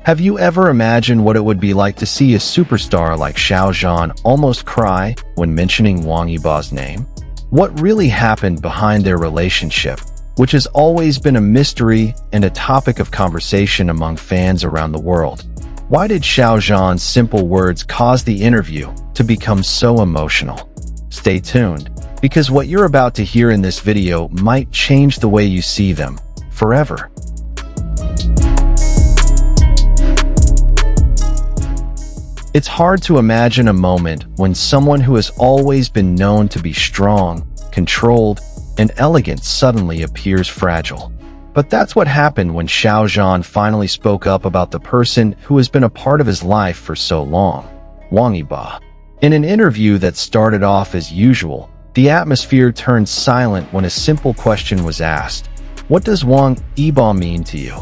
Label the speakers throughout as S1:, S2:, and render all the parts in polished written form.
S1: Have you ever imagined what it would be like to see a superstar like Xiao Zhan almost cry when mentioning Wang Yibo's name? What really happened behind their relationship, which has always been a mystery and a topic of conversation among fans around the world? Why did Xiao Zhan's simple words cause the interview to become so emotional? Stay tuned, because what you're about to hear in this video might change the way you see them forever. It's hard to imagine a moment when someone who has always been known to be strong, controlled, and elegant suddenly appears fragile. But that's what happened when Xiao Zhan finally spoke up about the person who has been a part of his life for so long, Wang Yibo. In an interview that started off as usual, the atmosphere turned silent when a simple question was asked: "What does Wang Yibo mean to you?"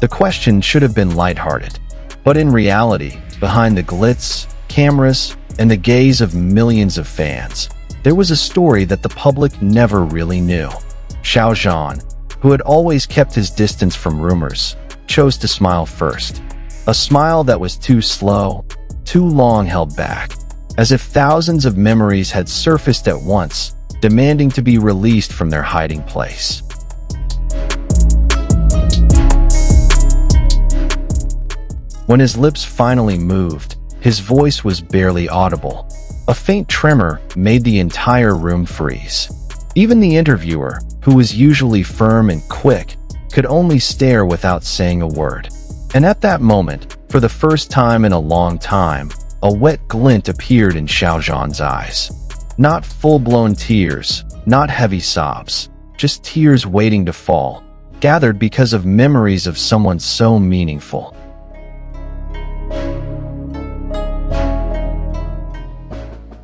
S1: The question should have been lighthearted, but in reality, behind the glitz, cameras, and the gaze of millions of fans, there was a story that the public never really knew. Xiao Zhan, who had always kept his distance from rumors, chose to smile first. A smile that was too slow, too long held back, as if thousands of memories had surfaced at once, demanding to be released from their hiding place. When his lips finally moved, his voice was barely audible. A faint tremor made the entire room freeze. Even the interviewer, who was usually firm and quick, could only stare without saying a word. And at that moment, for the first time in a long time, a wet glint appeared in Xiao Zhan's eyes. Not full-blown tears, not heavy sobs, just tears waiting to fall, gathered because of memories of someone so meaningful.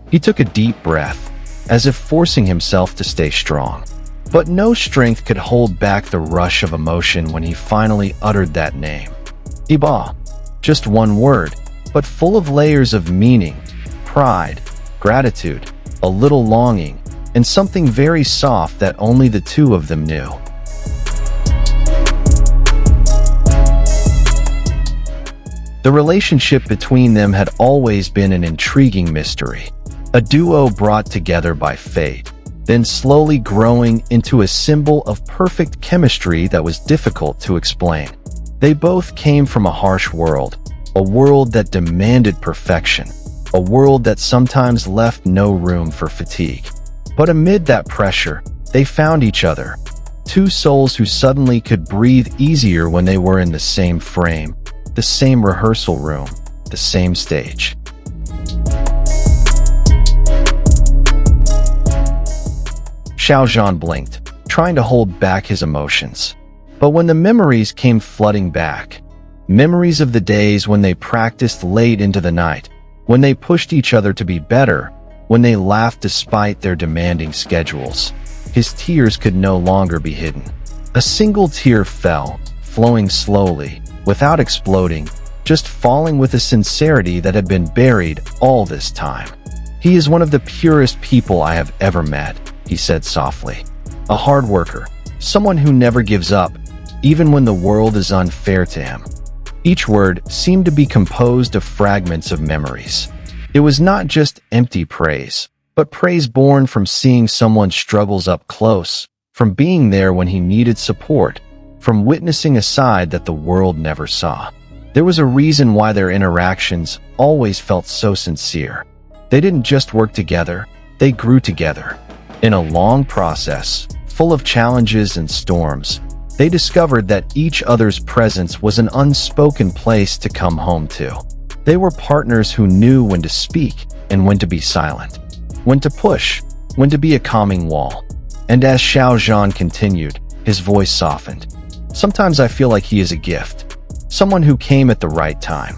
S1: He took a deep breath, as if forcing himself to stay strong. But no strength could hold back the rush of emotion when he finally uttered that name. Yibo. Just one word, but full of layers of meaning, pride, gratitude, a little longing, and something very soft that only the two of them knew. The relationship between them had always been an intriguing mystery. A duo brought together by fate, then slowly growing into a symbol of perfect chemistry that was difficult to explain. They both came from a harsh world, a world that demanded perfection, a world that sometimes left no room for fatigue. But amid that pressure, they found each other, two souls who suddenly could breathe easier when they were in the same frame, the same rehearsal room, the same stage. Xiao Zhan blinked, trying to hold back his emotions. But when the memories came flooding back, memories of the days when they practiced late into the night, when they pushed each other to be better, when they laughed despite their demanding schedules, his tears could no longer be hidden. A single tear fell, flowing slowly, without exploding, just falling with a sincerity that had been buried all this time. "He is one of the purest people I have ever met," he said softly. "A hard worker, someone who never gives up, even when the world is unfair to him." Each word seemed to be composed of fragments of memories. It was not just empty praise, but praise born from seeing someone's struggles up close, from being there when he needed support, from witnessing a side that the world never saw. There was a reason why their interactions always felt so sincere. They didn't just work together, they grew together. In a long process, full of challenges and storms, they discovered that each other's presence was an unspoken place to come home to. They were partners who knew when to speak and when to be silent, when to push, when to be a calming wall. And as Xiao Zhan continued, his voice softened. "Sometimes I feel like he is a gift, someone who came at the right time."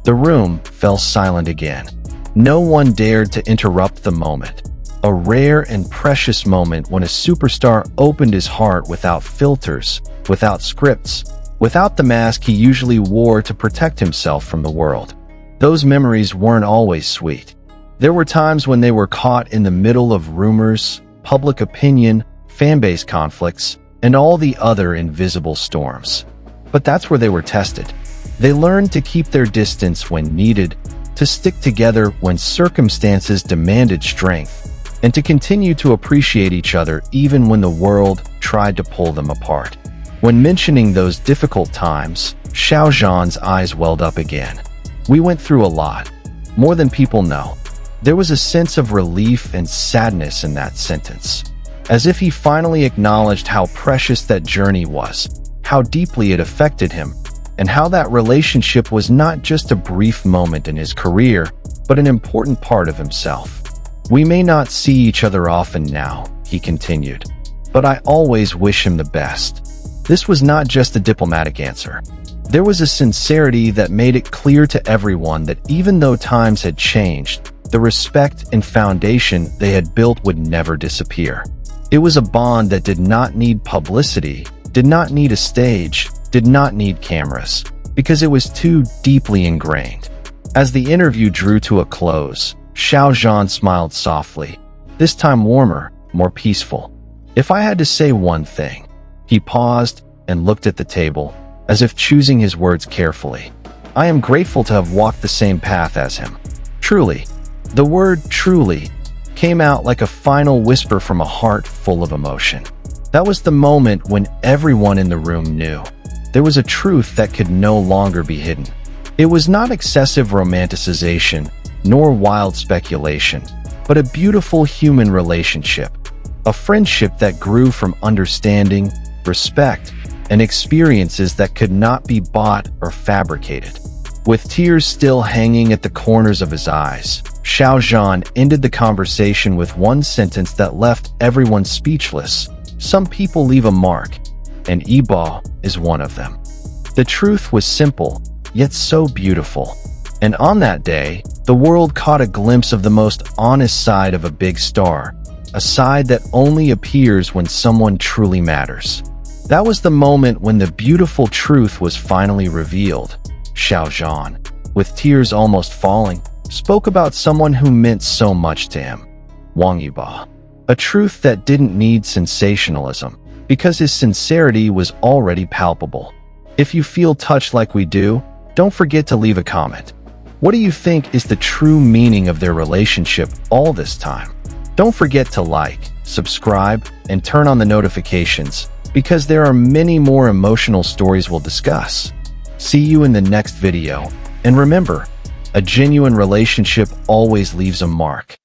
S1: The room fell silent again. No one dared to interrupt the moment. A rare and precious moment when a superstar opened his heart without filters, without scripts, without the mask he usually wore to protect himself from the world. Those memories weren't always sweet. There were times when they were caught in the middle of rumors, public opinion, fanbase conflicts, and all the other invisible storms. But that's where they were tested. They learned to keep their distance when needed, to stick together when circumstances demanded strength, and to continue to appreciate each other even when the world tried to pull them apart. When mentioning those difficult times, Xiao Zhan's eyes welled up again. We went through a lot, more than people know. There was a sense of relief and sadness in that sentence, as if he finally acknowledged how precious that journey was, how deeply it affected him, and how that relationship was not just a brief moment in his career, but an important part of himself. We may not see each other often now, he continued, but I always wish him the best. This was not just a diplomatic answer. There was a sincerity that made it clear to everyone that even though times had changed, the respect and foundation they had built would never disappear. It was a bond that did not need publicity, did not need a stage, did not need cameras, because it was too deeply ingrained. As the interview drew to a close, Xiao Zhan smiled softly, this time warmer, more peaceful. If I had to say one thing, he paused and looked at the table, as if choosing his words carefully. I am grateful to have walked the same path as him. Truly. The word truly came out like a final whisper from a heart full of emotion. That was the moment when everyone in the room knew. There was a truth that could no longer be hidden. It was not excessive romanticization, nor wild speculation, but a beautiful human relationship. A friendship that grew from understanding, respect, and experiences that could not be bought or fabricated. With tears still hanging at the corners of his eyes, Xiao Zhan ended the conversation with one sentence that left everyone speechless. Some people leave a mark, and Yibo is one of them. The truth was simple, yet so beautiful. And on that day, the world caught a glimpse of the most honest side of a big star, a side that only appears when someone truly matters. That was the moment when the beautiful truth was finally revealed. Xiao Zhan, with tears almost falling, spoke about someone who meant so much to him, Wang Yibo. A truth that didn't need sensationalism, because his sincerity was already palpable. If you feel touched like we do, don't forget to leave a comment. What do you think is the true meaning of their relationship all this time? Don't forget to like, subscribe, and turn on the notifications, because there are many more emotional stories we'll discuss. See you in the next video, and remember, a genuine relationship always leaves a mark.